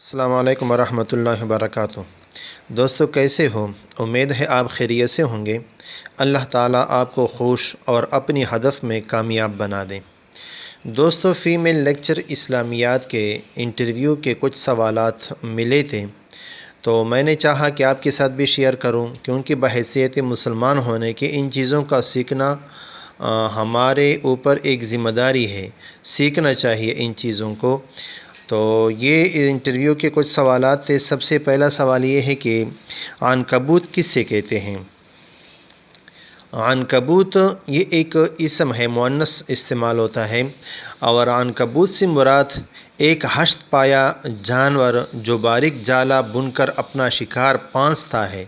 السلام علیکم ورحمۃ اللہ وبرکاتہ۔ دوستو کیسے ہو؟ امید ہے آپ خیریت سے ہوں گے۔ اللہ تعالیٰ آپ کو خوش اور اپنی ہدف میں کامیاب بنا دیں۔ دوستو فیمیل لیکچر اسلامیات کے انٹرویو کے کچھ سوالات ملے تھے، تو میں نے چاہا کہ آپ کے ساتھ بھی شیئر کروں، کیونکہ بحیثیت مسلمان ہونے کے ان چیزوں کا سیکھنا ہمارے اوپر ایک ذمہ داری ہے، سیکھنا چاہیے ان چیزوں کو۔ تو یہ انٹرویو کے کچھ سوالات تھے۔ سب سے پہلا سوال یہ ہے کہ عنکبوت کس سے کہتے ہیں؟ عنکبوت یہ ایک اسم ہے، مؤنث استعمال ہوتا ہے، اور عنکبوت سے مراد ایک ہشت پایا جانور جو باریک جالا بن کر اپنا شکار پانستا ہے۔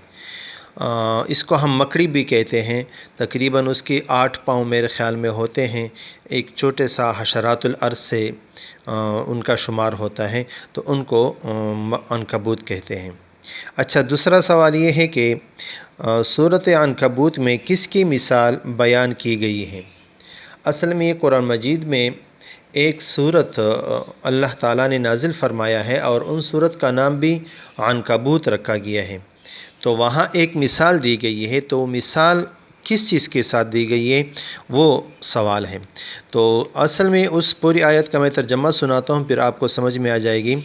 اس کو ہم مکڑی بھی کہتے ہیں۔ تقریباً اس کی 8 پاؤں میرے خیال میں ہوتے ہیں۔ ایک چھوٹے سا حشرات الارض سے ان کا شمار ہوتا ہے، تو ان کو عنکبوت کہتے ہیں۔ اچھا، دوسرا سوال یہ ہے کہ سورۃ عنکبوت میں کس کی مثال بیان کی گئی ہے؟ اصل میں یہ قرآن مجید میں ایک سورت اللہ تعالیٰ نے نازل فرمایا ہے، اور ان سورت کا نام بھی عنکبوت رکھا گیا ہے۔ تو وہاں ایک مثال دی گئی ہے، تو مثال کس چیز کے ساتھ دی گئی ہے وہ سوال ہے۔ تو اصل میں اس پوری آیت کا میں ترجمہ سناتا ہوں، پھر آپ کو سمجھ میں آ جائے گی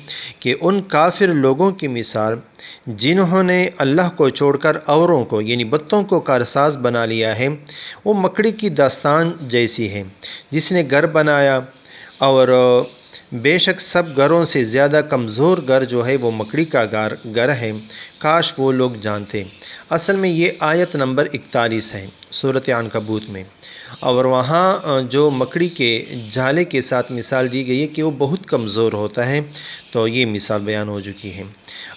کہ ان کافر لوگوں کی مثال جنہوں نے اللہ کو چھوڑ کر اوروں کو یعنی بتوں کو کارساز بنا لیا ہے، وہ مکڑی کی داستان جیسی ہے جس نے گھر بنایا، اور بے شک سب گھروں سے زیادہ کمزور گھر جو ہے وہ مکڑی کا گھر ہے، کاش وہ لوگ جانتے۔ اصل میں یہ آیت نمبر 41 ہے سورۃ عنکبوت میں، اور وہاں جو مکڑی کے جالے کے ساتھ مثال دی گئی ہے کہ وہ بہت کمزور ہوتا ہے، تو یہ مثال بیان ہو چکی ہے۔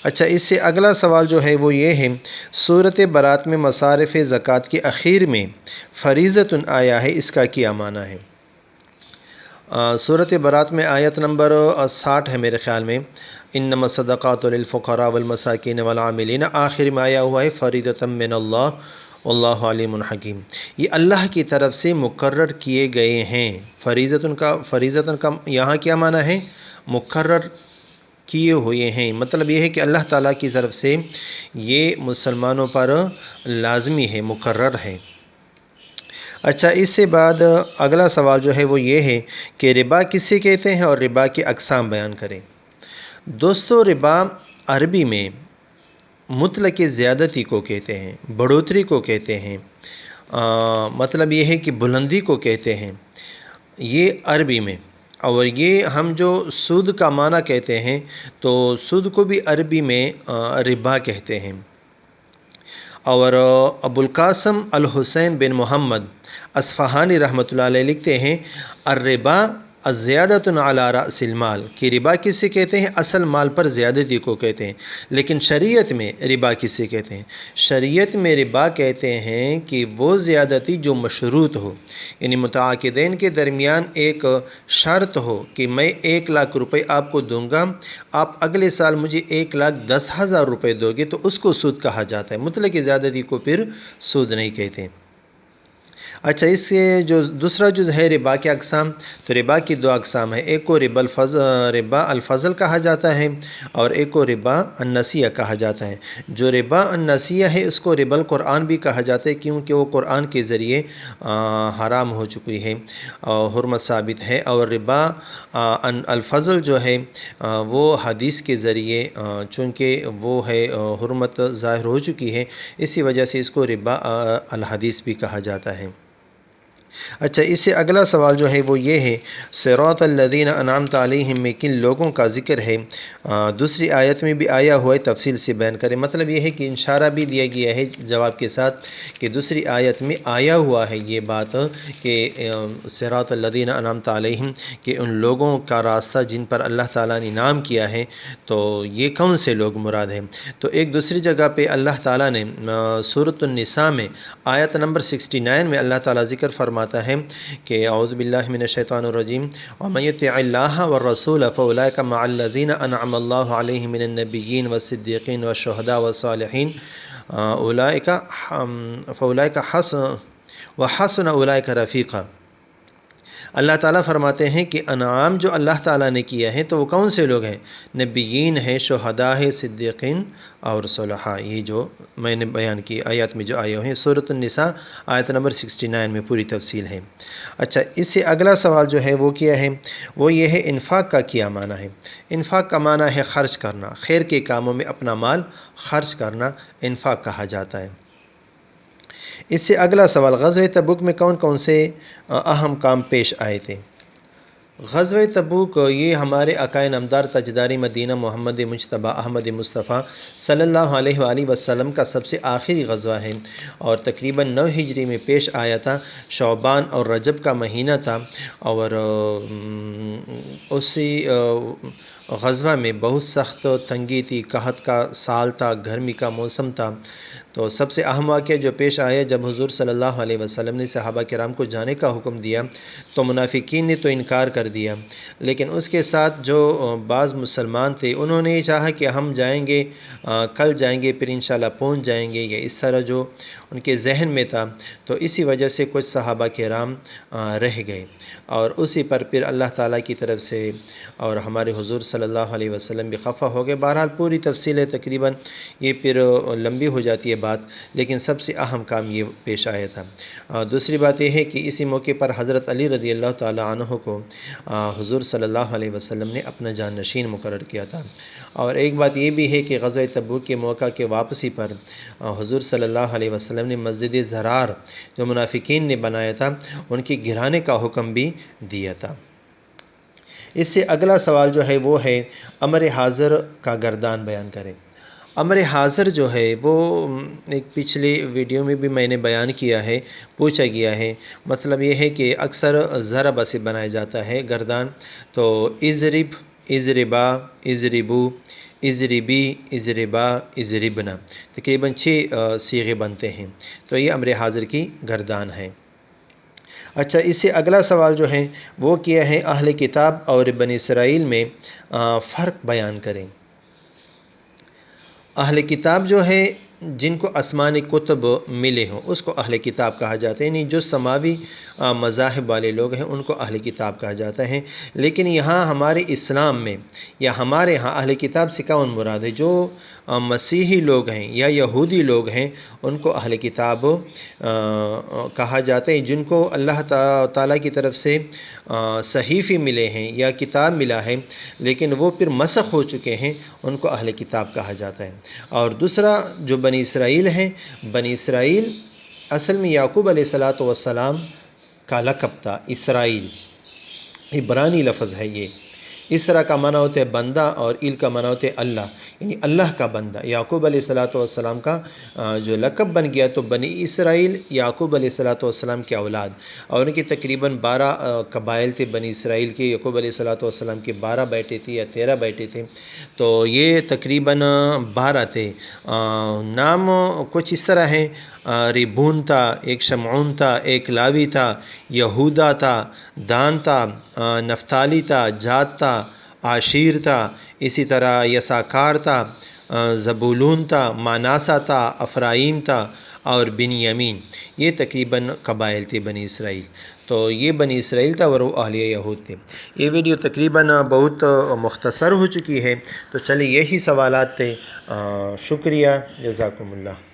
اچھا، اس سے اگلا سوال جو ہے وہ یہ ہے، سورۃ برات میں مصارف زکوٰۃ کے اخیر میں فریضۃ آیا ہے، اس کا کیا معنی ہے؟ سورۃ برات میں آیت نمبر 60 ہے میرے خیال میں، انما الصدقات للفقراء والمساکین والعاملین، آخر میں آیا ہوا ہے فریضۃ من اللہ واللہ علیم حکیم۔ یہ اللہ کی طرف سے مقرر کیے گئے ہیں۔ فریضۃ کا یہاں کیا معنی ہے؟ مقرر کیے ہوئے ہیں، مطلب یہ ہے کہ اللہ تعالیٰ کی طرف سے یہ مسلمانوں پر لازمی ہے، مقرر ہے۔ اچھا، اس سے بعد اگلا سوال جو ہے وہ یہ ہے کہ ربا کسے کہتے ہیں اور ربا کی اقسام بیان کریں۔ دوستو، ربا عربی میں مطلق زیادتی کو کہتے ہیں، بڑھوتری کو کہتے ہیں، مطلب یہ ہے کہ بلندی کو کہتے ہیں، یہ عربی میں۔ اور یہ ہم جو سود کا معنی کہتے ہیں، تو سود کو بھی عربی میں ربا کہتے ہیں۔ اور ابو القاسم الحسین بن محمد اصفہانی رحمۃ اللہ علیہ لکھتے ہیں، الربا الزیادۃ علی رأس المال، کہ ربا کسے کہتے ہیں؟ اصل مال پر زیادتی کو کہتے ہیں۔ لیکن شریعت میں ربا کسے کہتے ہیں؟ شریعت میں ربا کہتے ہیں کہ وہ زیادتی جو مشروط ہو، یعنی متعاقدین کے درمیان ایک شرط ہو کہ میں 1,00,000 روپے آپ کو دوں گا، آپ اگلے سال مجھے 1,10,000 روپے دو گے، تو اس کو سود کہا جاتا ہے۔ مطلق زیادتی کو پھر سود نہیں کہتے۔ اچھا، اس سے جو دوسرا جز ہے ربا کے اقسام، تو ربا کی 2 اقسام ہیں، ایک کو ربا الفضل کہا جاتا ہے، اور ایک کو ربا النسیہ کہا جاتا ہے۔ جو ربا النسیہ ہے اس کو ربا القرآن بھی کہا جاتا ہے، کیونکہ وہ قرآن کے ذریعے حرام ہو چکی ہے، حرمت ثابت ہے، اور ربا الفضل جو ہے وہ حدیث کے ذریعے چونکہ وہ ہے حرمت ظاہر ہو چکی ہے، اسی وجہ سے اس کو ربا الحدیث بھی کہا جاتا ہے۔ اچھا، اس سے اگلا سوال جو ہے وہ یہ ہے، صراط الذین انعمت علیہم میں کن لوگوں کا ذکر ہے؟ دوسری آیت میں بھی آیا ہوا ہے، تفصیل سے بیان کریں۔ مطلب یہ ہے کہ اشارہ بھی دیا گیا ہے جواب کے ساتھ کہ دوسری آیت میں آیا ہوا ہے یہ بات کہ صراط الذین انعمت علیہم، کہ ان لوگوں کا راستہ جن پر اللہ تعالیٰ نے انعام کیا ہے، تو یہ کون سے لوگ مراد ہیں؟ تو ایک دوسری جگہ پہ اللہ تعالیٰ نے سورۃ النساء میں آیت نمبر 69 میں اللہ تعالیٰ ذکر فرماتا ہے کہ اعوذ باللہ من الشیطان الرجیم، وَمَن يُطِعِ اللَّهَ وَالرَّسُولَ فَأُولَٰئِكَ مَعَ الَّذِينَ أَنْعَمَ اللَّهُ عَلَيْهِم مِّنَ النَّبِيِّينَ وَالصِّدِّيقِينَ وَالشُّهَدَاءِ وَالصَّالِحِينَ فَأُولَٰئِكَ وَحَسُنَ أُولَٰئِكَ رَفِيقًا۔ اللہ تعالیٰ فرماتے ہیں کہ انعام جو اللہ تعالیٰ نے کیا ہے تو وہ کون سے لوگ ہیں؟ نبیین ہیں، شہداء ہے، صدیقین اور صلحاء، یہ جو میں نے بیان کی آیات میں جو آئے ہوئے ہیں۔ سورۃ النساء آیت نمبر 69 میں پوری تفصیل ہے۔ اچھا، اس سے اگلا سوال جو ہے وہ کیا ہے؟ وہ یہ ہے انفاق کا کیا معنی ہے؟ انفاق کا معنی ہے خرچ کرنا، خیر کے کاموں میں اپنا مال خرچ کرنا انفاق کہا جاتا ہے۔ اس سے اگلا سوال، غزوہ تبوک میں کون کون سے اہم کام پیش آئے تھے؟ غزوہ تبوک یہ ہمارے عقائے نامدار تاجدار مدینہ محمد مجتبی احمد مصطفیٰ صلی اللہ علیہ وآلہ وسلم کا سب سے آخری غزوہ ہے، اور تقریباً 9 ہجری میں پیش آیا تھا۔ شعبان اور رجب کا مہینہ تھا، اور اسی غزوہ میں بہت سخت تنگی تھی، قحط کا سال تھا، گرمی کا موسم تھا۔ تو سب سے اہم واقعہ جو پیش آیا، جب حضور صلی اللہ علیہ وسلم نے صحابہ کرام کو جانے کا حکم دیا تو منافقین نے تو انکار کر دیا، لیکن اس کے ساتھ جو بعض مسلمان تھے انہوں نے یہ چاہا کہ ہم جائیں گے، کل جائیں گے، پھر انشاءاللہ پہنچ جائیں گے، یا اس طرح جو ان کے ذہن میں تھا، تو اسی وجہ سے کچھ صحابہ کرام رہ گئے، اور اسی پر پھر اللہ تعالیٰ کی طرف سے اور ہمارے حضور صلی اللہ علیہ وسلم بھی خفا ہو گئے۔ بہرحال پوری تفصیل ہے، تقریباً یہ پھر لمبی ہو جاتی ہے بات، لیکن سب سے اہم کام یہ پیش آیا تھا۔ دوسری بات یہ ہے کہ اسی موقع پر حضرت علی رضی اللہ تعالیٰ عنہ کو حضور صلی اللہ علیہ وسلم نے اپنا جانشین مقرر کیا تھا۔ اور ایک بات یہ بھی ہے کہ غزوہ تبوک کے موقع کے واپسی پر حضور صلی اللہ علیہ وسلم نے مسجد زرار جو منافقین نے بنایا تھا ان کی گرانے کا حکم بھی دیا تھا۔ اس سے اگلا سوال جو ہے وہ ہے امر حاضر کا گردان بیان کریں۔ امر حاضر جو ہے وہ ایک پچھلی ویڈیو میں بھی میں نے بیان کیا ہے، پوچھا گیا ہے۔ مطلب یہ ہے کہ اکثر ضرب سے بنایا جاتا ہے گردان، تو اضرب، اضربا، اضربو، اضربی، اضربا، اضربنا، تقریباً 6 صیغے بنتے ہیں، تو یہ امر حاضر کی گردان ہے۔ اچھا، اس سے اگلا سوال جو ہے وہ کیا ہے اہل کتاب اور بنی اسرائیل میں فرق بیان کریں۔ اہل کتاب جو ہے جن کو آسمانی کتب ملے ہوں اس کو اہل کتاب کہا جاتا ہے، یعنی جو سماوی مذاہب والے لوگ ہیں ان کو اہل کتاب کہا جاتا ہے۔ لیکن یہاں ہمارے اسلام میں یا ہمارے ہاں اہل کتاب سے کون مراد ہے؟ جو مسیحی لوگ ہیں یا یہودی لوگ ہیں ان کو اہل کتاب کہا جاتا ہے، جن کو اللہ تعالیٰ کی طرف سے صحیفے ملے ہیں یا کتاب ملا ہے لیکن وہ پھر مسخ ہو چکے ہیں، ان کو اہل کتاب کہا جاتا ہے۔ اور دوسرا جو بنی اسرائیل ہیں، بنی اسرائیل اصل میں یعقوب علیہ السلام کا لقب تھا۔ اسرائیل عبرانی لفظ ہے یہ۔ اسرا کا معنی ہوتا ہے بندہ اور ایل کا معنی ہوتا ہے اللہ، یعنی اللہ کا بندہ۔ یعقوب علیہ السلام کا جو لقب بن گیا، تو بنی اسرائیل یعقوب علیہ السلام کے اولاد، اور ان کے تقریباً 12 قبائل تھے بنی اسرائیل کے۔ یعقوب علیہ السلام کے 12 بیٹے تھے یا 13 بیٹے تھے، تو یہ تقریباً 12 تھے۔ نام کچھ اس طرح ہیں، ریبون تھا، ایک شمعون تھا، ایک لاوی تھا، یہودا تھا، دان تھا، نفتالی تھا، جاد تھا، عاشیر تھا، اسی طرح یساکار تھا، زبولون تھا، ماناسا تھا، افرائیم تھا اور بنیامین۔ یہ تقریباً قبائل تھے بنی اسرائیل، تو یہ بنی اسرائیل تھا اور وہ اہل یہود تھے۔ یہ ویڈیو تقریباً بہت مختصر ہو چکی ہے، تو چلیے یہی سوالات تھے۔ شکریہ، جزاکم اللہ۔